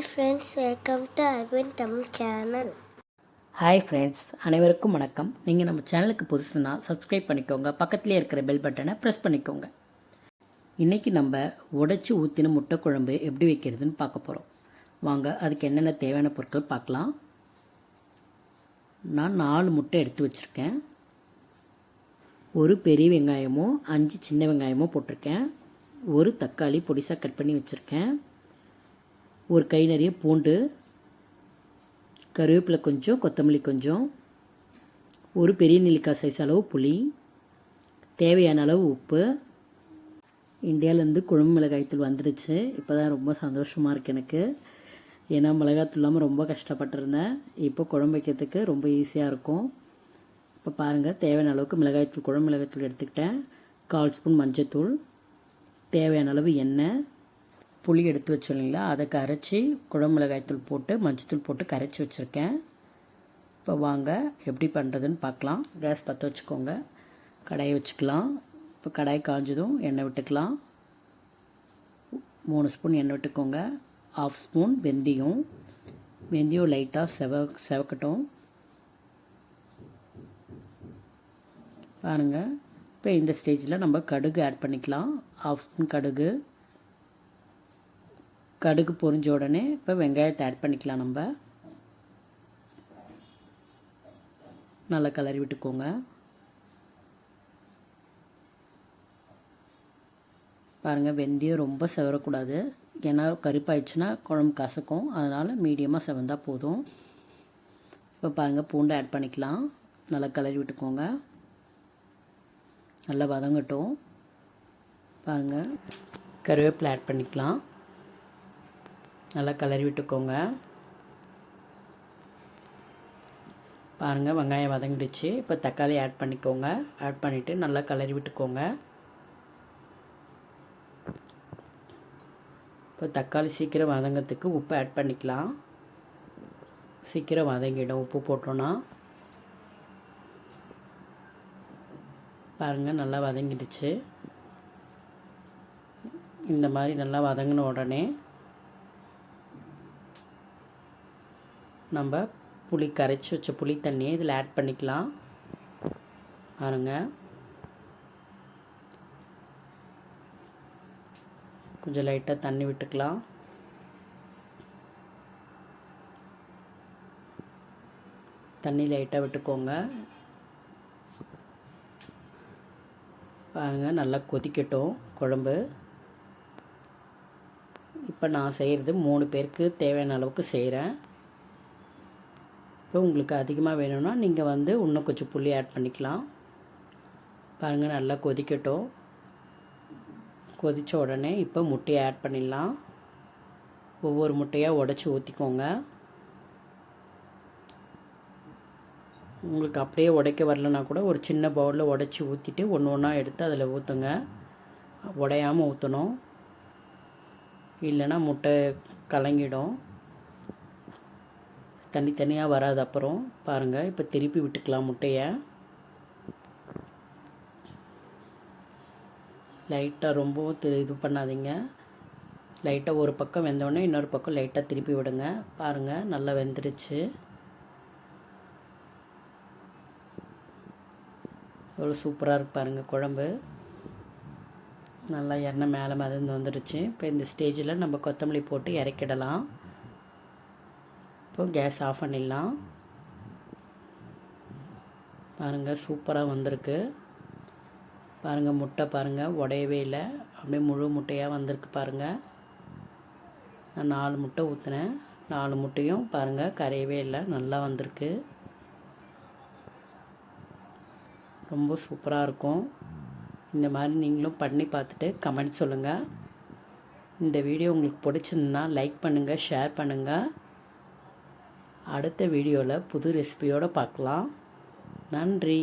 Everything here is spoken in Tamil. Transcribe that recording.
Hi friends, welcome to Aravind Tamil channel. Hi friends, அனைவருக்கும் வணக்கம். நீங்கள் நம்ம சேனலுக்கு புதுசுனா சப்ஸ்கிரைப் பண்ணிக்கோங்க. பக்கத்துலேயே இருக்கிற பெல் பட்டனை ப்ரெஸ் பண்ணிக்கோங்க. இன்றைக்கி நம்ம உடைச்சி ஊற்றின முட்டை குழம்பு எப்படி வைக்கிறதுன்னு பார்க்க போகிறோம். வாங்க, அதுக்கு என்னென்ன தேவையான பொருட்கள் பார்க்கலாம். நான் 4 முட்டை எடுத்து வச்சுருக்கேன். ஒரு பெரிய வெங்காயமோ 5 சின்ன வெங்காயமோ போட்டிருக்கேன். ஒரு தக்காளி பொடிசாக கட் பண்ணி வச்சுருக்கேன். ஒரு கை நிறைய பூண்டு, கருவேப்பிலை கொஞ்சம், கொத்தமல்லி கொஞ்சம், ஒரு பெரிய நெல்லிக்காய் சைஸ் அளவு புளி, தேவையான அளவு உப்பு. இந்தியாவிலேருந்து குழம்பு மிளகாய்த்தூள் வந்துடுச்சு. இப்போ தான் ரொம்ப சந்தோஷமாக இருக்குது எனக்கு. ஏன்னா மிளகாய்த்தூள் இல்லாமல் ரொம்ப கஷ்டப்பட்டுருந்தேன். இப்போ குழம்பு வைக்கிறதுக்கு ரொம்ப ஈஸியாக இருக்கும். இப்போ பாருங்கள், தேவையான அளவுக்கு மிளகாய்த்தூள், குழம்பு மிளகாய்த்தூள் எடுத்துக்கிட்டேன். 1/4 ஸ்பூன் மஞ்சத்தூள், தேவையான அளவு எண்ணெய், புளி எடுத்து வச்சோம் இல்லைங்களா, அதை கரைச்சி குழம்பு மிளகாய்த்தூள் போட்டு மஞ்சத்தூள் போட்டு கரைச்சி வச்சுருக்கேன். இப்போ வாங்க எப்படி பண்ணுறதுன்னு பார்க்கலாம். கேஸ் பற்ற வச்சுக்கோங்க, கடாயை வச்சுக்கலாம். இப்போ கடாய் காஞ்சதும் எண்ணெய் விட்டுக்கலாம். 3 ஸ்பூன் எண்ணெய் விட்டுக்கோங்க. 1/2 ஸ்பூன் வெந்தயம் லைட்டாக செவக்கட்டும். பாருங்கள், இப்போ இந்த ஸ்டேஜில் நம்ம கடுகு ஆட் பண்ணிக்கலாம். 1/2 ஸ்பூன் கடுகு பொரிஞ்ச உடனே இப்போ வெங்காயத்தை ஆட் பண்ணிக்கலாம். நம்ம நல்லா கலரி விட்டுக்கோங்க. பாருங்கள், வெந்தயம் ரொம்ப செவரக்கூடாது, ஏன்னா கருப்பாயிடுச்சுன்னா குழம்பு கசக்கும். அதனால் மீடியமாக செவந்தால் போதும். இப்போ பாருங்கள், பூண்டை ஆட் பண்ணிக்கலாம். நல்லா கலரி விட்டுக்கோங்க. நல்லா வதங்கட்டும். பாருங்கள், கருவேப்பிலை ஆட் பண்ணிக்கலாம். நல்லா கலரி விட்டுக்கோங்க. பாருங்கள், வெங்காயம் வதங்கிடுச்சு. இப்போ தக்காளி ஆட் பண்ணிக்கோங்க. ஆட் பண்ணிவிட்டு நல்லா கலரி விட்டுக்கோங்க. இப்போ தக்காளி சீக்கிரம் வதங்கிறதுக்கு உப்பு ஆட் பண்ணிக்கலாம். சீக்கிரம் வதங்கிடும் உப்பு போட்டோன்னா. பாருங்கள், நல்லா வதங்கிடுச்சு. இந்த மாதிரி நல்லா வதங்கின உடனே நம்ம புளி கரைச்சி வச்ச புளி தண்ணியை இதில் ஆட் பண்ணிக்கலாம். பாருங்கள், கொஞ்சம் லைட்டாக தண்ணி விட்டுக்கலாம். தண்ணி லைட்டாக விட்டுக்கோங்க. பாருங்கள், நல்லா கொதிக்கட்டும் குழம்பு. இப்போ நான் செய்கிறது 3 பேருக்கு தேவையான அளவுக்கு செய்கிறேன். இப்போ உங்களுக்கு அதிகமாக வேணும்னா நீங்கள் இன்னும் கொஞ்சம் புளி ஆட் பண்ணிக்கலாம். பாருங்கள், நல்லா கொதிக்கட்டும். கொதித்த உடனே இப்போ முட்டையை ஆட் பண்ணிடலாம். ஒவ்வொரு முட்டையாக உடச்சி ஊற்றிக்கோங்க. உங்களுக்கு அப்படியே உடைக்க வரலனா கூட ஒரு சின்ன பவுலில் உடச்சி ஊற்றிட்டு ஒன்று ஒன்றா எடுத்து அதில் ஊற்றுங்க. உடையாமல் ஊற்றணும், இல்லைன்னா முட்டை கலங்கிடும், தனித்தனியாக வராது. அப்புறம் பாருங்கள், இப்போ திருப்பி விட்டுக்கலாம் முட்டையை. லைட்டாக ரொம்பவும் இது பண்ணாதீங்க. லைட்டாக ஒரு பக்கம் வெந்தோடனே இன்னொரு பக்கம் லைட்டாக திருப்பி விடுங்க. பாருங்கள், நல்லா வெந்துடுச்சு. எவ்வளோ சூப்பராக இருக்கு பாருங்கள் குழம்பு. நல்லா எண்ணெய் மேலே மிதந்து வந்துடுச்சு. இப்போ இந்த ஸ்டேஜில் நம்ம கொத்தமல்லி போட்டு இறக்கிடலாம். இப்போ கேஸ் ஆஃப் பண்ணிடலாம். பாருங்கள், சூப்பராக வந்திருக்கு. பாருங்கள், முட்டை பாருங்கள் உடையவே இல்லை, அப்படியே முழு முட்டையாக வந்திருக்கு. பாருங்கள், நான் 4 முட்டை ஊற்றினேன். 4 முட்டையும் பாருங்கள் கரையவே இல்லை, நல்லா வந்திருக்கு. ரொம்ப சூப்பராக இருக்கும். இந்த மாதிரி நீங்களும் பண்ணி பார்த்துட்டு கமெண்ட் சொல்லுங்கள். இந்த வீடியோ உங்களுக்கு பிடிச்சிருந்தா லைக் பண்ணுங்கள், ஷேர் பண்ணுங்கள். அடுத்த வீடியோவில் புது ரெசிபியோடு பார்க்கலாம். நன்றி.